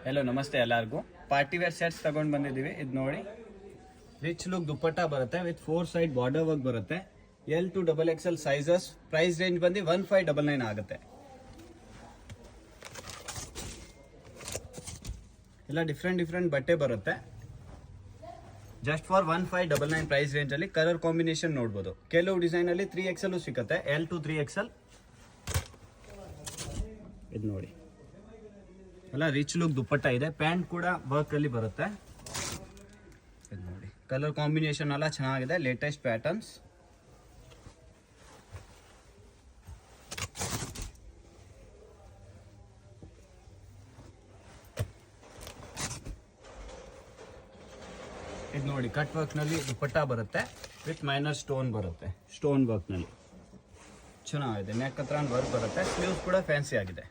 Hello ನಮಸ್ತೆ ಎಲ್ಲರಿಗೂ. Party wear sets ತಗೊಂಡು ಬಂದಿದ್ದೀವಿ. ಇದು ನೋಡಿ, ರಿಚ್ ಲುಕ್ ದುಪ್ಪಟ್ಟ ಬರುತ್ತೆ ವಿತ್ 4 ಸೈಡ್ ಬಾರ್ಡರ್ ವರ್ಕ್ ಬರುತ್ತೆ. L to XXL sizes. Price range ಬಂದು 1599 ಆಗುತ್ತೆ. ಎಲ್ಲ ಡಿಫ್ರೆಂಟ್ ಬಟ್ಟೆ ಬರುತ್ತೆ. ಜಸ್ಟ್ ಫಾರ್ 1599 ಪ್ರೈಸ್ ರೇಂಜ್ ಅಲ್ಲಿ ಕಲರ್ ಕಾಂಬಿನೇಷನ್ ನೋಡ್ಬೋದು. ಕೆಲವು ಡಿಸೈನ್ ಅಲ್ಲಿ 3XL ಸಿಗುತ್ತೆ, L to 3XL. ಇದು ನೋಡಿ, ಎಲ್ಲ ರಿಚ್ ಲುಕ್ ದುಪ್ಪಟ್ಟ ಇದೆ. ಪ್ಯಾಂಟ್ ಕೂಡ ವರ್ಕ್ ಅಲ್ಲಿ ಬರುತ್ತೆ. ಇದು ನೋಡಿ, ಕಲರ್ ಕಾಂಬಿನೇಷನ್ ಎಲ್ಲ ಚೆನ್ನಾಗಿದೆ, ಲೇಟೆಸ್ಟ್ ಪ್ಯಾಟರ್ನ್ಸ್. ಇದು ನೋಡಿ, ಕಟ್ ವರ್ಕ್ ನಲ್ಲಿ ದುಪ್ಪಟ್ಟ ಬರುತ್ತೆ ವಿತ್ ಮೈನರ್ ಸ್ಟೋನ್ ಬರುತ್ತೆ. ಸ್ಟೋನ್ ವರ್ಕ್ ನಲ್ಲಿ ಚೆನ್ನಾಗಿದೆ. ನೆಕ್ ಹತ್ರ ವರ್ಕ್ ಬರುತ್ತೆ. ಸ್ಲೀವ್ಸ್ ಕೂಡ ಫ್ಯಾನ್ಸಿ ಆಗಿದೆ.